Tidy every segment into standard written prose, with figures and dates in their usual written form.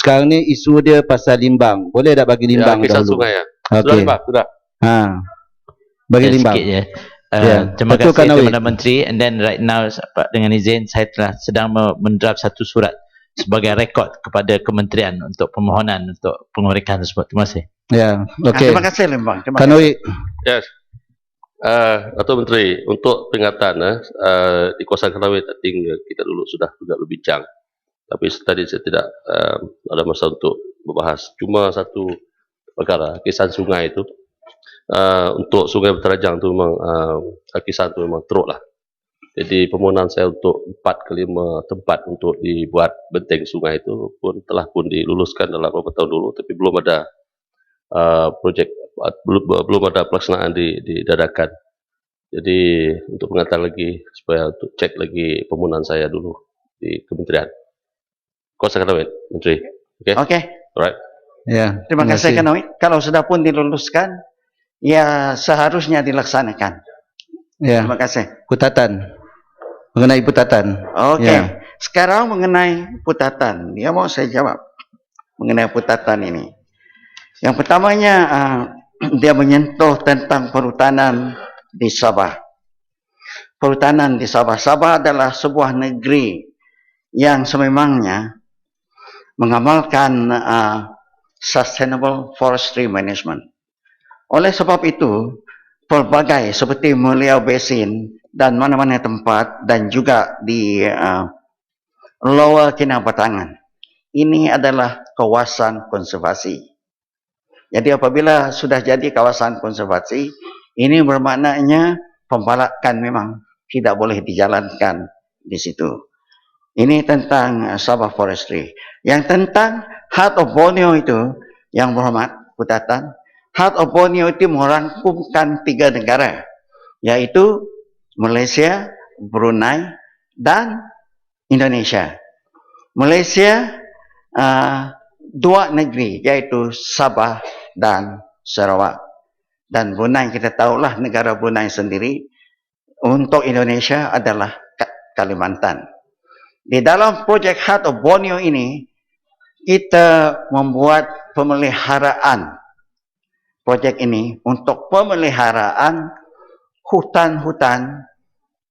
Sekarang ni isu dia pasal limbang. Boleh tak bagi limbang kisah dahulu? sungai ya. Okey. Sudah limbang, sudah. Bagi limbang. Sikit je. Terima Betul kasih kan, Nawid? Perdana Menteri. And then right now dengan izin saya telah sedang mendraft satu surat sebagai rekod kepada kementerian untuk permohonan untuk pengembalikan tersebut. Terima kasih. Ya, okey. Terima kasih limbang. Terima Kan kasih. Nawid. Yes. Dato' Menteri, untuk peringatan di kawasan Kerawit, I think kita dulu sudah juga berbincang. Tapi tadi saya tidak ada masa untuk membahas. Cuma satu perkara, kisah sungai itu. Untuk Sungai Berterajang itu memang kisah itu memang teruk lah. Jadi permohonan saya untuk 4 ke 5 tempat untuk dibuat benteng sungai itu telah diluluskan dalam beberapa tahun dulu, tapi belum ada projek, belum ada pelaksanaan didadakan. Jadi untuk pengantar lagi supaya untuk cek lagi permohonan saya dulu di kementerian. Kuasa Kanawit, Menteri. Okey. Alright. Ya. Terima kasih Kanawit. Kalau sudah pun diluluskan, ya seharusnya dilaksanakan. Ya. Terima kasih. Putatan. Mengenai putatan. Okey. Ya. Sekarang mengenai putatan. Ya, mau saya jawab mengenai putatan ini. Yang pertamanya dia menyentuh tentang perhutanan di Sabah. Perhutanan di Sabah. Sabah adalah sebuah negeri yang sememangnya mengamalkan sustainable forestry management. Oleh sebab itu, pelbagai seperti Mulia Basin dan mana-mana tempat dan juga di Lower Kinabatangan, ini adalah kawasan konservasi. Jadi apabila sudah jadi kawasan konservasi, ini bermaknanya pembalakan memang tidak boleh dijalankan di situ. Ini tentang Sabah Forestry. Yang tentang Heart of Borneo itu, yang berhormat Putatan, Heart of Borneo itu merangkumkan 3 negara, yaitu Malaysia, Brunei, dan Indonesia. Malaysia 2 negeri, yaitu Sabah dan Sarawak. Dan Brunei, kita tahulah negara Brunei sendiri. Untuk Indonesia adalah Kalimantan. Di dalam projek Heart of Borneo ini, kita membuat pemeliharaan projek ini untuk pemeliharaan hutan-hutan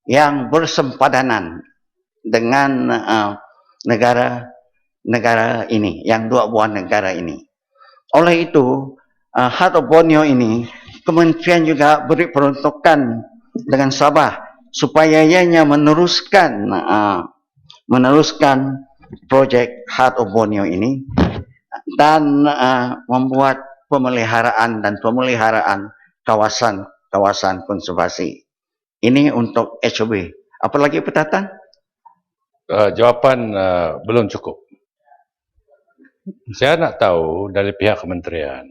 yang bersempadanan dengan negara ini, yang 2 buah negara ini. Oleh itu, Heart of Borneo ini, kementerian juga beri peruntukan dengan Sabah supaya ianya meneruskan projek Heart of Borneo ini dan membuat pemeliharaan kawasan konservasi. Ini untuk HOB. Apa lagi Putatan? Jawapan belum cukup. Saya nak tahu dari pihak kementerian,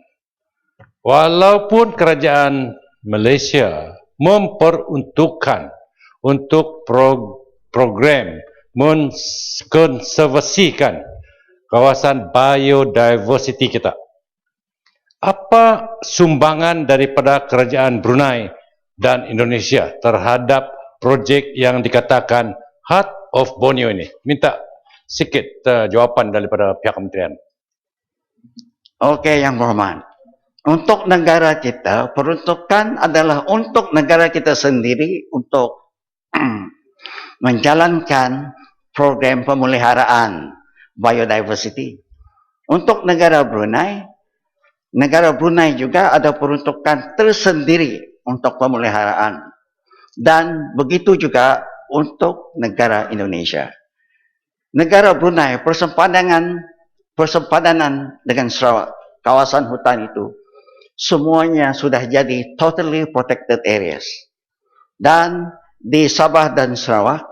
walaupun kerajaan Malaysia memperuntukkan untuk program mengkonservasikan kawasan biodiversity kita, apa sumbangan daripada kerajaan Brunei dan Indonesia terhadap projek yang dikatakan Heart of Borneo ini? Minta sikit jawapan daripada pihak kementerian. Okey, yang berhormat. Untuk negara kita, peruntukan adalah untuk negara kita sendiri untuk menjalankan program pemeliharaan biodiversity. Untuk negara Brunei juga ada peruntukan tersendiri untuk pemeliharaan. Dan begitu juga untuk negara Indonesia. Negara Brunei persempadanan dengan Sarawak, kawasan hutan itu, semuanya sudah jadi totally protected areas. Dan di Sabah dan Sarawak,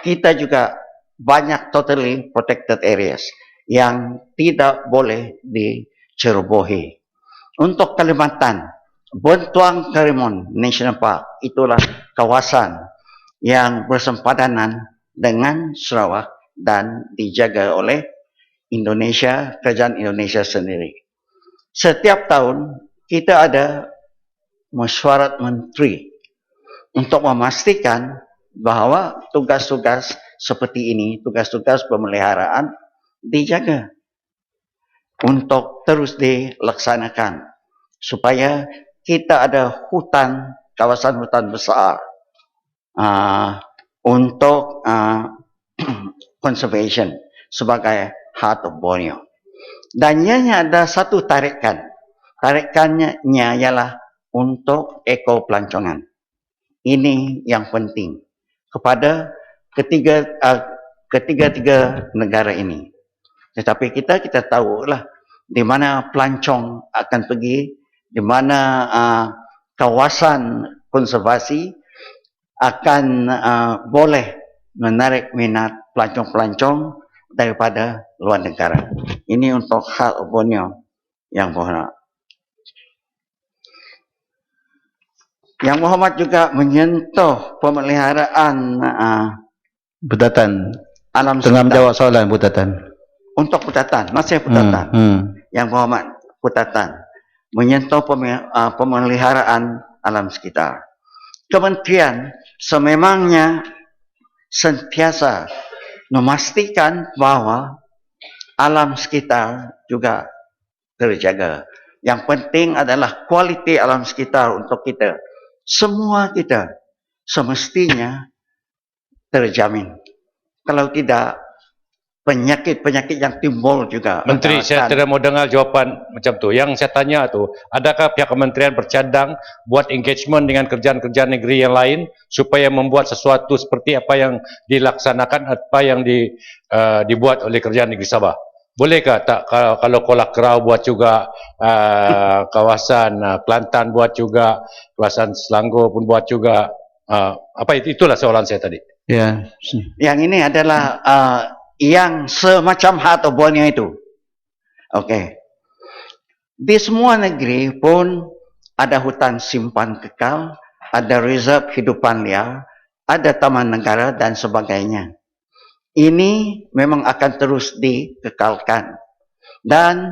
kita juga banyak totally protected areas yang tidak boleh dicerobohi. Untuk Kalimantan, Buntuang Karimun National Park, itulah kawasan yang bersempadanan dengan Sarawak dan dijaga oleh Indonesia, kerajaan Indonesia sendiri. Setiap tahun kita ada mesyuarat menteri untuk memastikan bahawa tugas-tugas seperti ini, tugas-tugas pemeliharaan dijaga. untuk terus dilaksanakan supaya kita ada hutan, kawasan hutan besar untuk conservation sebagai Heart of Borneo. Dan ianya ada satu tarikan. Tarikannya ialah untuk ekopelancongan. Ini yang penting kepada ketiga-tiga negara ini. Tetapi kita tahulah di mana pelancong akan pergi, di mana kawasan konservasi akan boleh menarik minat pelancong-pelancong daripada luar negara. Ini untuk Heart of Borneo yang berhormat. Yang berhormat juga menyentuh pemeliharaan Putatan. alam Tengah sekitar. menjawab soalan Putatan. Untuk Putatan, masih Putatan. Yang berhormat Putatan menyentuh pemeliharaan alam sekitar. Kementerian sememangnya sentiasa memastikan bahawa alam sekitar juga terjaga. Yang penting adalah kualiti alam sekitar untuk kita. Semua kita semestinya terjamin. Kalau tidak, penyakit-penyakit yang timbul juga. Menteri, saya tidak mau dengar jawapan macam tu. Yang saya tanya tu, adakah pihak kementerian bercadang buat engagement dengan kerjaan-kerjaan negeri yang lain supaya membuat sesuatu seperti apa yang dilaksanakan, apa yang dibuat oleh kerajaan negeri Sabah? Bolehkah tak kalau Kolak Kerau buat juga, kawasan Kelantan buat juga, kawasan Selangor pun buat juga, itulah soalan saya tadi. Ya. Yang ini adalah yang semacam Heart of Borneo itu. Okey. Di semua negeri pun ada hutan simpan kekal, ada reserve hidupan liar, ada taman negara dan sebagainya. Ini memang akan terus dikekalkan. Dan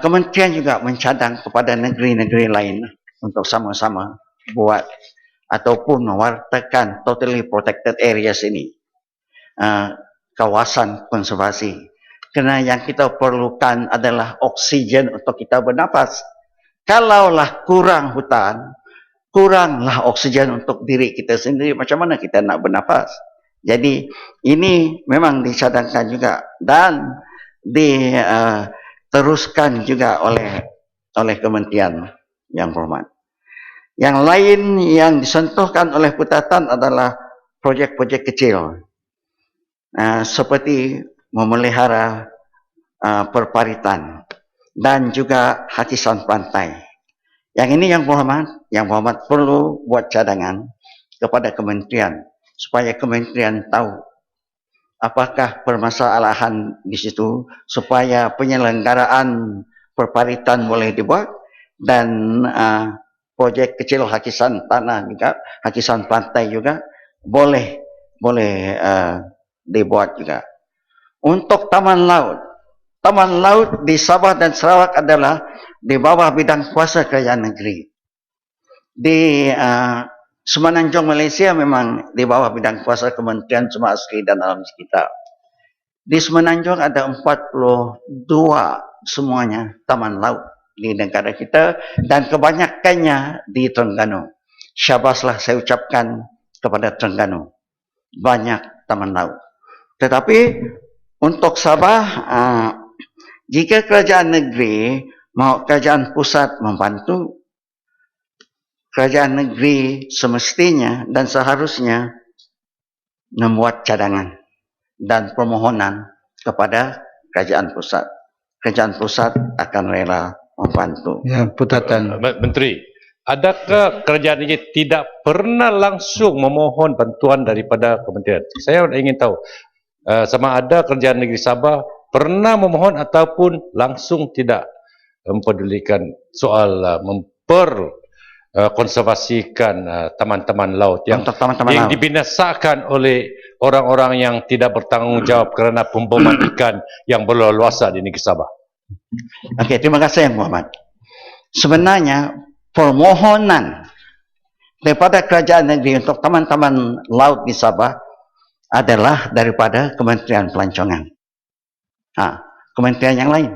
kementerian juga mencadang kepada negeri-negeri lain untuk sama-sama buat ataupun mewartakan totally protected areas ini. Kawasan konservasi. Kerana yang kita perlukan adalah oksigen untuk kita bernafas. Kalaulah kurang hutan, kuranglah oksigen untuk diri kita sendiri, macam mana kita nak bernafas? Jadi ini memang dicadangkan juga dan diteruskan juga oleh kementerian yang berhormat. Yang lain yang disentuhkan oleh Putatan adalah projek-projek kecil. Seperti memelihara perparitan dan juga hakisan pantai. Yang ini yang berhormat perlu buat cadangan kepada kementerian supaya kementerian tahu apakah permasalahan di situ supaya penyelenggaraan perparitan boleh dibuat dan projek kecil hakisan tanah juga, hakisan pantai juga boleh dibuat juga. Untuk taman laut di Sabah dan Sarawak adalah di bawah bidang kuasa kerajaan negeri. Di Semenanjung Malaysia memang di bawah bidang kuasa Kementerian Sumber Asli dan Alam Sekitar. Di Semenanjung ada 42 semuanya taman laut di negara kita dan kebanyakannya di Terengganu. Syabaslah saya ucapkan kepada Terengganu. Banyak taman laut. Tetapi untuk Sabah, jika kerajaan negeri mahu kerajaan pusat membantu, kerajaan negeri semestinya dan seharusnya membuat cadangan dan permohonan kepada kerajaan pusat. Kerajaan pusat akan rela membantu. Ya, Putatan. Menteri, adakah kerajaan ini tidak pernah langsung memohon bantuan daripada kementerian? Saya ingin tahu, sama ada kerajaan negeri Sabah pernah memohon ataupun langsung tidak mempedulikan soal konservasikan taman-taman laut yang dibinasakan oleh orang-orang yang tidak bertanggungjawab kerana pemboman ikan yang berleluasa di negeri Sabah. Okey, terima kasih Yang Berhormat. Sebenarnya permohonan daripada kerajaan negeri untuk taman-taman laut di Sabah adalah daripada Kementerian Pelancongan. Kementerian yang lain.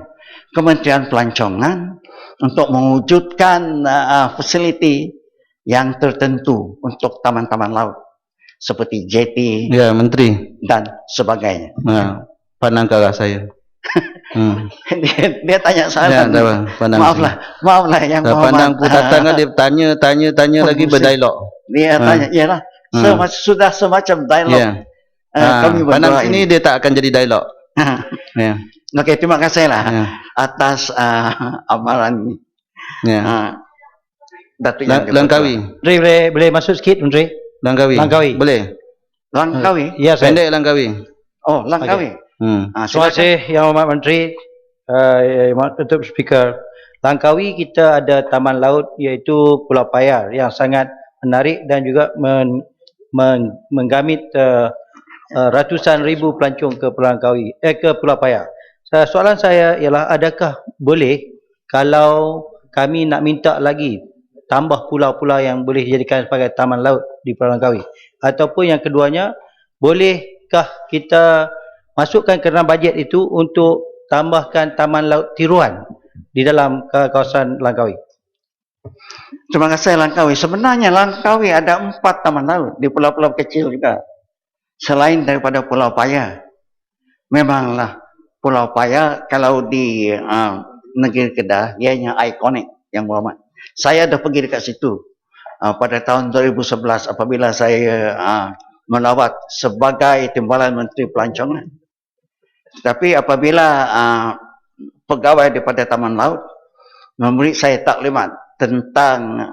Kementerian Pelancongan untuk mewujudkan fasiliti yang tertentu untuk taman-taman laut seperti jetty Ya, Menteri. dan sebagainya. Pandang ke arah saya. dia tanya Ya, soalan. pandang. Maaflah yang Pandang Putatan kan dia tanya lagi berdialog. Dia tanya, iyalah, sudah semacam dialog. Ya. Kami Pandang berdua sini ini. dia tak akan jadi dialog. Ya. Okey, terima kasih lah Ya. atas amaran ini. Ya. Datuk Yang Langkawi. Menteri boleh masuk sikit Menteri? Langkawi. Langkawi. Boleh. Langkawi. Ya, saya. Pendek Langkawi. Oh, Langkawi. Terima Silakan. kasih Yang Hormat Menteri, Yang Hormat Ketua Speaker. Langkawi kita ada taman laut iaitu Pulau Payar yang sangat menarik dan juga menggamit ratusan ribu pelancong ke Pulau Langkawi, ke Pulau Payar. Soalan saya ialah adakah boleh kalau kami nak minta lagi tambah pulau-pulau yang boleh dijadikan sebagai taman laut di Pulau Langkawi, ataupun yang keduanya bolehkah kita masukkan ke dalam bajet itu untuk tambahkan taman laut tiruan di dalam kawasan Langkawi? Terima kasih Langkawi. Sebenarnya Langkawi ada 4 taman laut di pulau-pulau kecil juga. Selain daripada Pulau Payar. Memanglah Pulau Payar kalau di negeri Kedah, ianya ikonik yang berhormat. Saya dah pergi dekat situ pada tahun 2011 apabila saya melawat sebagai Timbalan Menteri Pelancongan. Tetapi apabila pegawai daripada Taman Laut memberi saya taklimat tentang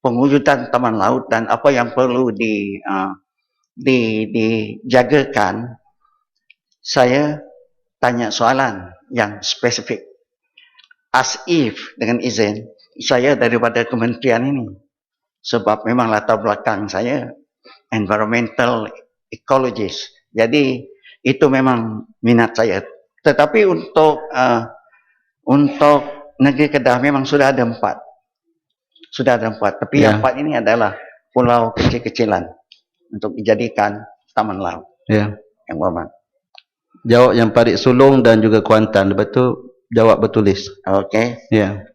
pengujudan Taman Laut dan apa yang perlu dijagakan, saya tanya soalan yang spesifik. As if, dengan izin, saya daripada kementerian ini. Sebab memang latar belakang saya environmental ecologist. Jadi itu memang minat saya. Tetapi untuk negeri Kedah memang sudah ada 4. Sudah ada 4. Tapi yang 4 ini adalah pulau kecil-kecilan untuk dijadikan taman laut. Ya. Yang berhormat. Jawab yang Parit Sulong dan juga Kuantan. Lepas tu jawab bertulis. Okey. Ya.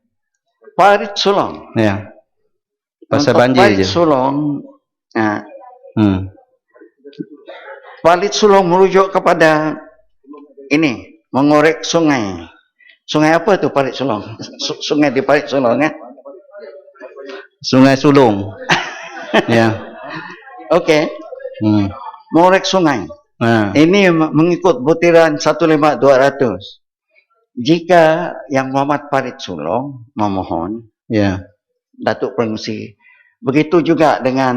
Parit Sulong. Ya. Pasal Untuk banjir Parit je. Sulong, Parit Sulong merujuk kepada ini, mengorek sungai. Sungai apa tu Parit Sulong? Sungai di Parit Sulong Sungai Sulong. Ya. Okey. Mengorek sungai. Ini mengikut butiran 15200. Jika Yang Muhammad Parit Sulong memohon, Ya. Datuk Pengerusi, begitu juga dengan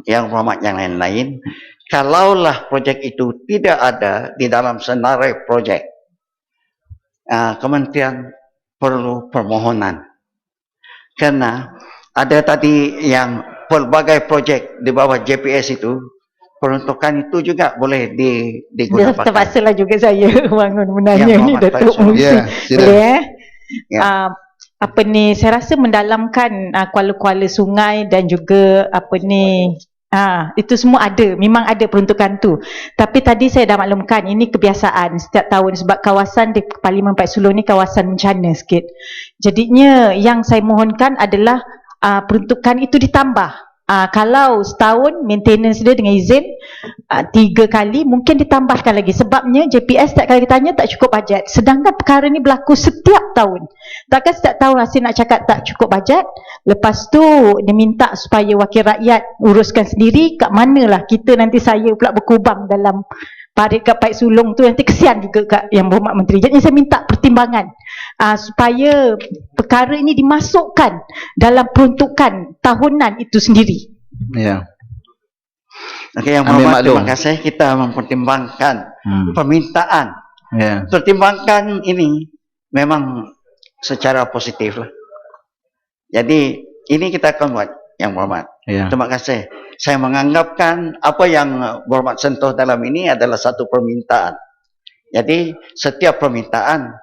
Yang Muhammad yang lain-lain, kalaulah projek itu tidak ada di dalam senarai projek, kementerian perlu permohonan. Kerana ada tadi yang pelbagai projek di bawah JPS itu, peruntukan itu juga boleh digunakan. Terpaksalah juga saya bangun menanya Yang ni Muhammad Datuk Parit Sulong. Pengerusi. Ya, sila. Boleh Ya. apa ni, saya rasa mendalamkan kuala-kuala sungai dan juga apa ni, itu semua ada, memang ada peruntukan tu. Tapi tadi saya dah maklumkan ini kebiasaan setiap tahun sebab kawasan di Parlimen Parit Sulong ni kawasan bencana sikit. Jadinya yang saya mohonkan adalah peruntukan itu ditambah. Kalau setahun maintenance dia dengan izin 3 kali, mungkin ditambahkan lagi. Sebabnya JPS setiap kali ditanya tak cukup bajet. Sedangkan perkara ni berlaku setiap tahun. Takkan setiap tahun Hasil nak cakap tak cukup bajet, lepas tu dia minta supaya wakil rakyat uruskan sendiri. Kat manalah kita nanti, saya pula berkubang dalam parit kat Parit Sulong tu, nanti kesian juga kat Yang Berhormat Menteri. Jadi saya minta pertimbangan supaya perkara ini dimasukkan dalam peruntukan tahunan itu sendiri. Ya. Okey, Yang Ambil Berhormat, maklum. terima kasih kita mempertimbangkan permintaan. Ya. Pertimbangkan ini memang secara positif lah. Jadi ini kita akan buat, Yang Berhormat. Ya. Terima kasih. Saya menganggapkan apa yang Berhormat sentuh dalam ini adalah satu permintaan. Jadi setiap permintaan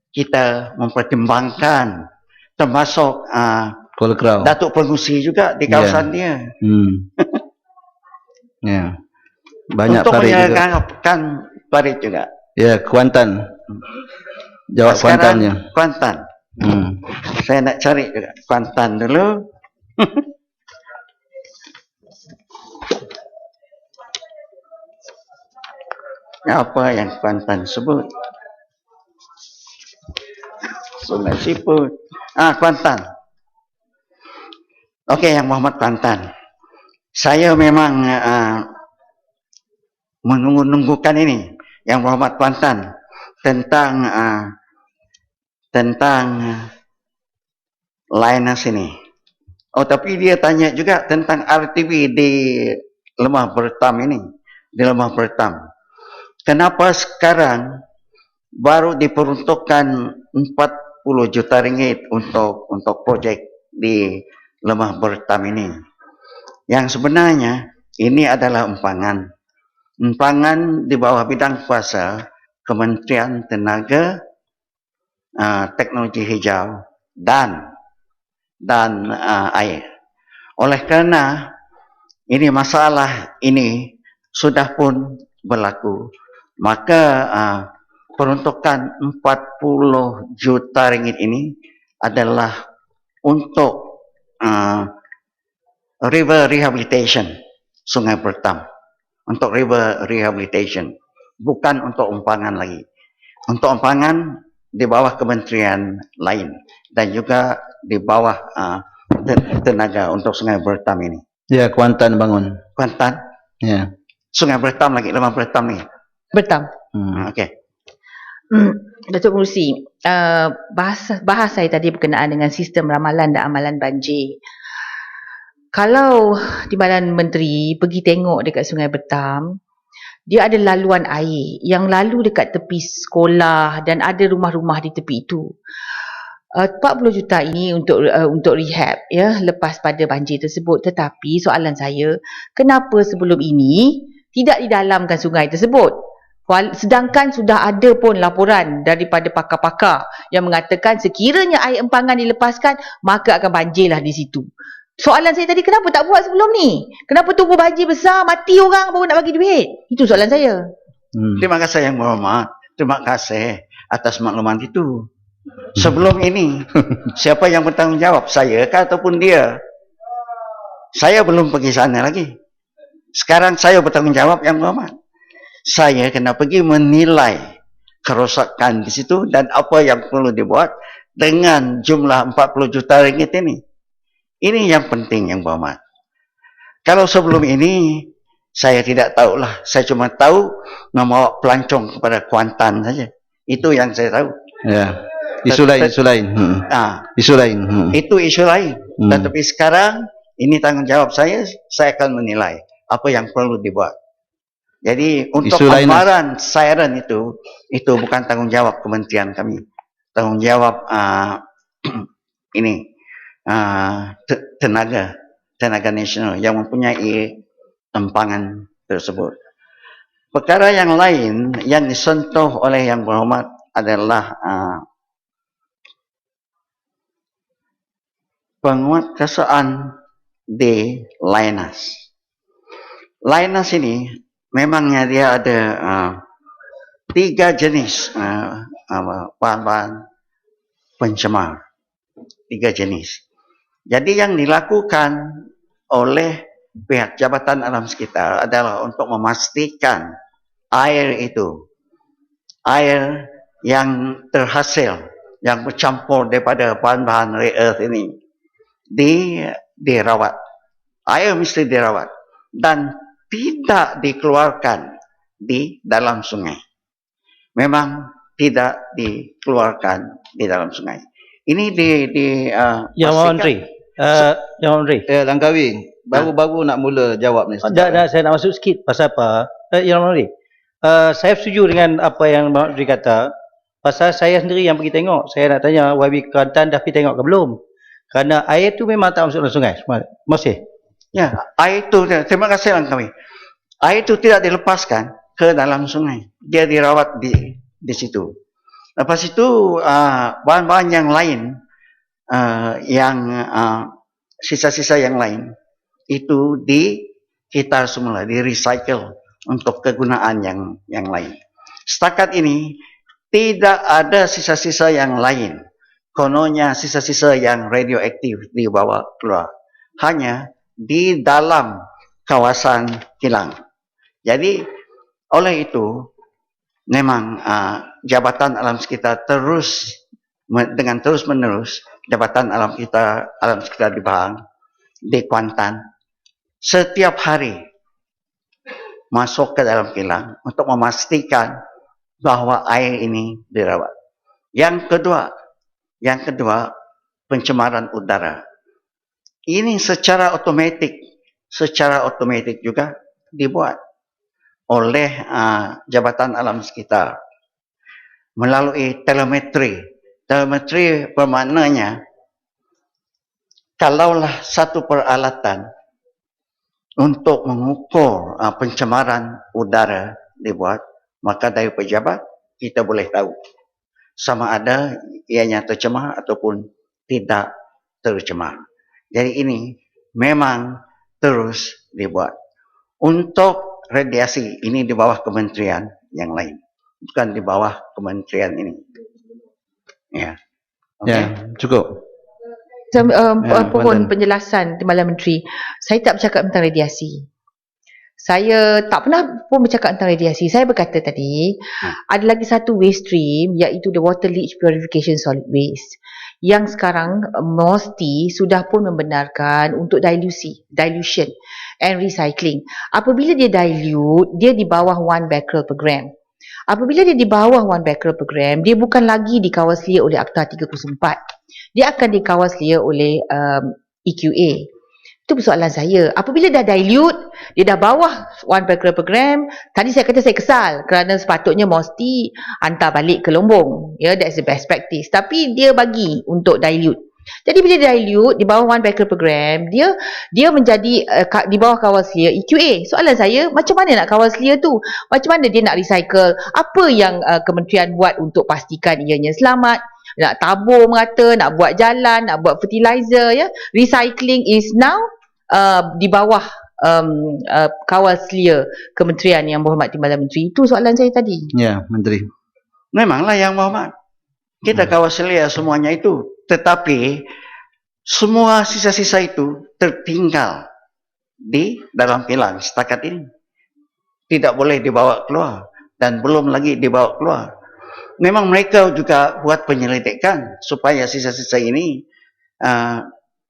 kita mempertimbangkan, termasuk Call crowd. Datuk Pengerusi juga di kawasan dia. Ya. Banyak Untuk Parit juga. menyerahkan Parit juga. Ya, Kuantan. Jawab Sekarang Kuantannya. Kuantan. Saya nak cari juga Kuantan dulu. Apa yang Kuantan sebut? Sungai Siput. Kuantan. Okey, Yang Berhormat Kuantan. Saya memang menunggu-nunggukan ini, Yang Berhormat Kuantan, tentang Linus ini. Tapi dia tanya juga tentang RTV di Lemah Bertam ini, di Lemah Bertam. Kenapa sekarang baru diperuntukkan 40 juta ringgit untuk projek di Lemah Bertam ini? Yang sebenarnya ini adalah empangan di bawah bidang kuasa Kementerian Tenaga, Teknologi Hijau dan Air. Oleh kerana ini masalah ini sudah pun berlaku, maka peruntukan 40 juta ringgit ini adalah untuk river rehabilitation Sungai Bertam, untuk river rehabilitation, bukan untuk umpangan lagi. Untuk umpangan di bawah kementerian lain dan juga di bawah tenaga untuk Sungai Bertam ini. Ya, Kuantan bangun. Kuantan? Ya. Sungai Bertam lagi, Lemah Bertam ni. Bertam. Okey. Datuk Merusi, bahas saya tadi berkenaan dengan sistem ramalan dan amalan banjir. Kalau Timbalan Menteri pergi tengok dekat Sungai Bertam, dia ada laluan air yang lalu dekat tepi sekolah dan ada rumah-rumah di tepi itu. 40 juta ini untuk rehab ya lepas pada banjir tersebut. Tetapi soalan saya, kenapa sebelum ini tidak didalamkan sungai tersebut? Sedangkan sudah ada pun laporan daripada pakar-pakar yang mengatakan sekiranya air empangan dilepaskan, maka akan banjirlah di situ. Soalan saya tadi, kenapa tak buat sebelum ni? Kenapa tunggu banjir besar, mati orang baru nak bagi duit? Itu soalan saya. Terima kasih Yang Berhormat. Terima kasih atas makluman itu. Sebelum ini, siapa yang bertanggungjawab? Saya ke ataupun dia? Saya belum pergi sana lagi. Sekarang saya bertanggungjawab, Yang Berhormat. Saya kena pergi menilai kerosakan di situ dan apa yang perlu dibuat dengan jumlah 40 juta ringgit ini. Ini yang penting, Yang Berhormat. Kalau sebelum ini, saya tidak tahulah. Saya cuma tahu membawa pelancong kepada Kuantan saja. Itu yang saya tahu. Ya. Isu lain. Isu lain. Itu isu lain. Tetapi sekarang, ini tanggungjawab saya akan menilai apa yang perlu dibuat. Jadi, untuk amaran siren itu bukan tanggungjawab kementerian kami. Tanggungjawab ini. Tenaga nasional yang mempunyai empangan tersebut. Perkara yang lain yang disentuh oleh Yang Berhormat adalah penguatkuasaan di Linus. Linus ini memangnya dia ada 3 jenis bahan-bahan pencemar. 3 jenis. Jadi yang dilakukan oleh pihak Jabatan Alam Sekitar adalah untuk memastikan air itu, air yang terhasil, yang bercampur daripada bahan-bahan rare earth ini, dirawat. Air mesti dirawat dan tidak dikeluarkan di dalam sungai. Memang tidak dikeluarkan di dalam sungai. Ini Yang Menteri. Yang Menteri. Langkawi, baru-baru nak mula jawab ni. Saya nak masuk sikit. Pasal apa? Yang Menteri. Saya setuju dengan apa yang Menteri kata. Pasal saya sendiri yang pergi tengok. Saya nak tanya, YB Kelantan dah pergi tengok ke belum? Kerana air tu memang tak masuk dalam sungai. Masih? Ya, air itu, terima kasih Langkawi. Air itu tidak dilepaskan ke dalam sungai. Dia dirawat di situ. Lepas itu, bahan-bahan yang lain, sisa-sisa yang lain, itu dikitar semula, di recycle untuk kegunaan yang lain. Setakat ini, tidak ada sisa-sisa yang lain. Kononnya sisa-sisa yang radioaktif dibawa keluar. Hanya di dalam kawasan kilang. Jadi, oleh itu, memang Jabatan Alam Sekitar dengan terus-menerus, Jabatan Alam Sekitar di Pahang, di Kuantan, setiap hari masuk ke dalam kilang untuk memastikan bahawa air ini dirawat. Yang kedua, pencemaran udara. Ini secara otomatik juga dibuat oleh Jabatan Alam Sekitar melalui telemetri. Telemetri bermaknanya kalaulah satu peralatan untuk mengukur pencemaran udara dibuat, maka dari pejabat kita boleh tahu sama ada ianya tercemar ataupun tidak tercemar. Jadi ini memang terus dibuat. Untuk radiasi ini di bawah kementerian yang lain, bukan di bawah kementerian ini. Ya. Okay. Ya, cukup. Pohon penjelasan Timbalan Menteri. Saya tak bercakap tentang radiasi. Saya tak pernah pun bercakap tentang radiasi. Saya berkata tadi, ada lagi satu waste stream, iaitu the water leach purification solid waste, yang sekarang MOSTI sudah pun membenarkan untuk dilution and recycling. Apabila dia dilute, dia di bawah 1 becquerel per gram. Apabila dia di bawah 1 becquerel per gram, dia bukan lagi dikawaslia oleh Akta 304. Dia akan dikawaslia oleh EQA. Itu persoalan saya. Apabila dah dilute, dia dah bawah 1 becquerel per gram, tadi saya kata saya kesal kerana sepatutnya MOSTI hantar balik ke Lombong. Ya, that's the best practice. Tapi dia bagi untuk dilute. Jadi bila dilute di bawah 1 becquerel per gram, dia menjadi di bawah kawaslia EQA. Soalan saya, macam mana nak kawaslia tu? Macam mana dia nak recycle? Apa yang kementerian buat untuk pastikan ianya selamat? Nak tabur merata, nak buat jalan, nak buat fertilizer, ya. Recycling is now di bawah kawaslia kementerian Yang Berhormat Timbalan Menteri. Itu soalan saya tadi. Ya, Menteri. Memanglah Yang Berhormat. Kita kawaslia semuanya itu. Tetapi semua sisa-sisa itu tertinggal di dalam kilang setakat ini. Tidak boleh dibawa keluar dan belum lagi dibawa keluar. Memang mereka juga buat penyelidikan supaya sisa-sisa ini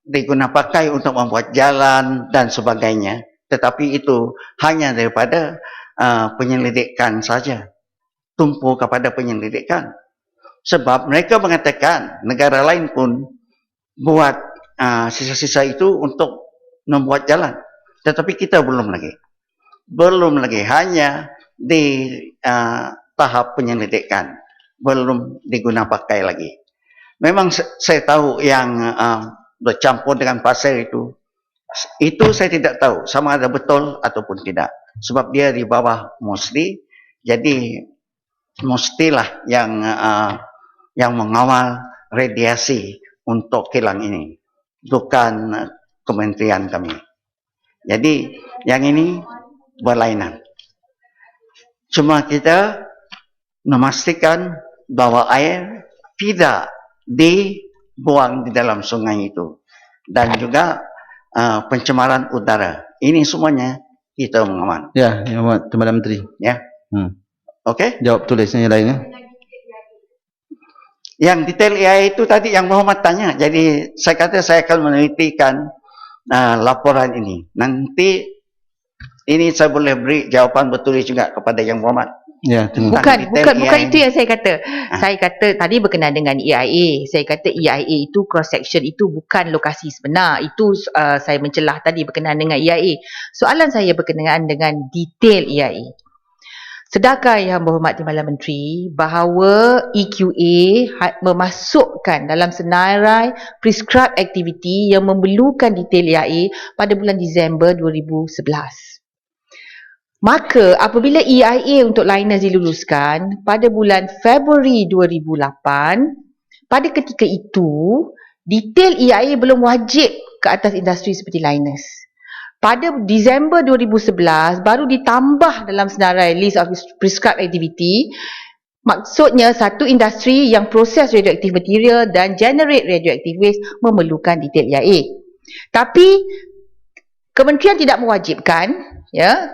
digunakan pakai untuk membuat jalan dan sebagainya. Tetapi itu hanya daripada penyelidikan saja. Tumpu kepada penyelidikan. Sebab mereka mengatakan negara lain pun buat sisa-sisa itu untuk membuat jalan. Tetapi kita belum lagi. Belum lagi. Hanya di tahap penyelidikan. Belum digunakan pakai lagi. Memang saya tahu yang bercampur dengan pasir itu saya tidak tahu sama ada betul ataupun tidak. Sebab dia di bawah MOSTI. Jadi mestilah yang mengawal radiasi untuk kilang ini, bukan kementerian kami. Jadi yang ini berlainan. Cuma kita memastikan bahawa air tidak dibuang di dalam sungai itu dan juga pencemaran udara. Ini semuanya kita mengawal. Ya, Yang Berhormat Timbalan Menteri. Ya. Okey. Jawab tulisnya lainnya. Yang detail AI itu tadi Yang Berhormat tanya. Jadi saya kata saya akan menelitikan laporan ini. Nanti ini saya boleh beri jawapan bertulis juga kepada Yang Berhormat. Ya, terima Bukan itu yang saya kata. Saya kata tadi berkenaan dengan EIA. Saya kata EIA itu cross section, itu bukan lokasi sebenar. Itu saya mencelah tadi berkenaan dengan EIA. Soalan saya berkenaan dengan detail EIA. Sedarkah Yang Berhormat Timbalan Menteri bahawa EQA memasukkan dalam senarai prescribed activity yang memerlukan detail EIA pada bulan Disember 2011? Maka apabila EIA untuk liners diluluskan pada bulan Februari 2008, pada ketika itu detail EIA belum wajib ke atas industri seperti liners. Pada Disember 2011 baru ditambah dalam senarai list of prescribed activity Maksudnya satu industri yang proses radioaktif material dan generate radioactive waste memerlukan detail EIA. Tapi kementerian tidak mewajibkan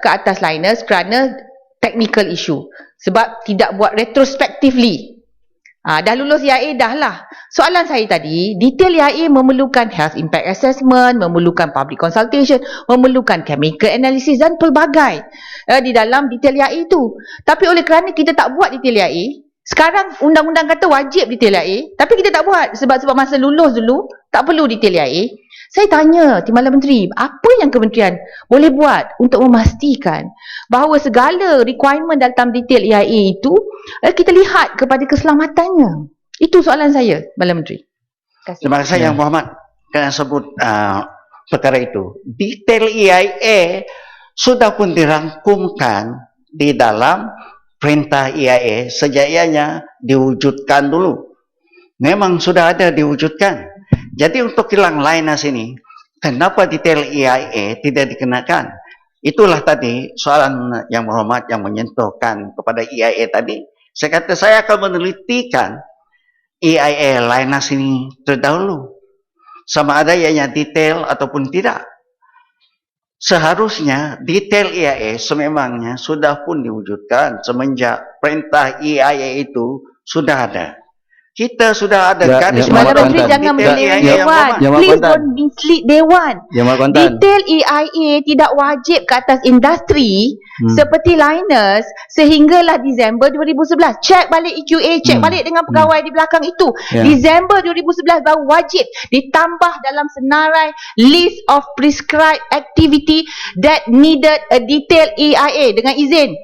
ke atas liners kerana technical issue sebab tidak buat retrospectively. Dah lulus EIA dah lah. Soalan saya tadi, detail EIA memerlukan health impact assessment, memerlukan public consultation, memerlukan chemical analysis dan pelbagai di dalam detail EIA itu. Tapi oleh kerana kita tak buat detail EIA, sekarang undang-undang kata wajib detail EIA, tapi kita tak buat sebab masa lulus dulu tak perlu detail EIA. Saya tanya Timbalan Menteri, apa yang kementerian boleh buat untuk memastikan bahawa segala requirement dalam detail EIA itu kita lihat kepada keselamatannya? Itu soalan saya, Timbalan Menteri. Terima kasih Yang Muhammad kerana sebut perkara itu. Detail EIA sudah pun dirangkumkan di dalam perintah EIA sejak ianya diwujudkan dulu. Memang sudah ada diwujudkan. Jadi untuk kilang liners ini, kenapa detail EIA tidak dikenakan? Itulah tadi soalan Yang Muhammad yang menyentuhkan kepada EIA tadi. Saya kata saya akan menelitikan EIA liners ini terdahulu. Sama ada ianya detail ataupun tidak. Seharusnya detail EIA sememangnya sudah pun diwujudkan semenjak perintah EIA itu sudah ada. Kita sudah ada garis Timbalan Menteri jangan menilai Dewan. Please don't mislead Dewan. Detail EIA tidak wajib ke atas industri seperti liners sehinggalah Disember 2011. Cek balik EQA, cek balik dengan pegawai di belakang itu. Disember 2011 baru wajib ditambah dalam senarai list of prescribed activity that needed a detailed EIA dengan izin.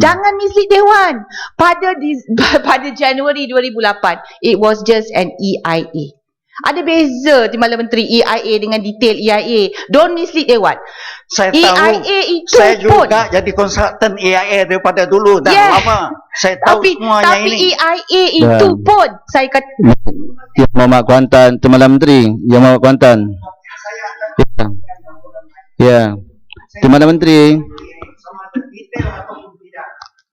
Jangan mislead Dewan. Pada Januari 2008, it was just an EIA. Ada beza Timbalan Menteri EIA dengan detail EIA. Don't mislead Dewan. Saya EIA tahu. itu Saya pun juga jadi konsultan EIA daripada dulu dah lama. Saya tahu semuanya ini. Tapi EIA itu pun saya kata Yang Muhammad Kuantan, Timbalan Menteri, Yang Muhammad Kuantan. Ya. Timbalan Menteri.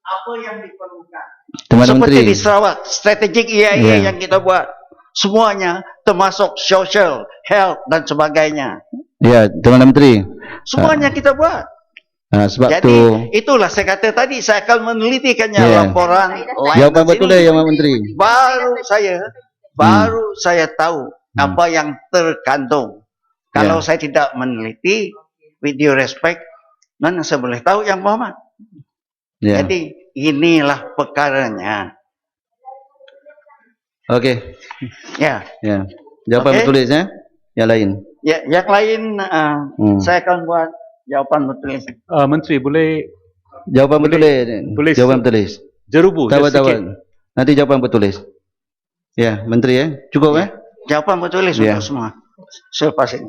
Apa yang diperlukan? Timbalan Seperti Menteri. di Sarawak, strategik EIA yang kita buat, semuanya termasuk social, health dan sebagainya. Ya, Timbalan Menteri. Semuanya kita buat. Sebab Jadi tu itulah saya kata tadi, saya akan menelitikannya laporan jawapan betul ya Yang Muhammad Menteri. Baru saya tahu apa yang terkandung. Kalau saya tidak meneliti, with due respect, mana saya boleh tahu Yang Muhammad? Jadi inilah perkaranya. Okey. Ya. Jawapan bertulis Yang lain. Ya, yang lain saya akan buat jawapan bertulis. Menteri boleh Jawapan bertulis. Boleh Jawapan bertulis. jerubu Sikit. Nanti jawapan bertulis. Ya, Menteri cukup Jawapan bertulis untuk semua. Selepas ini.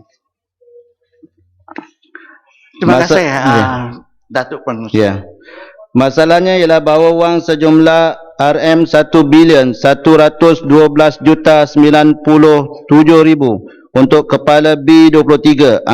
Terima kasih Datuk Penulis. Ya. Masalahnya ialah bahawa wang sejumlah RM1,112,097,000 untuk kepala B23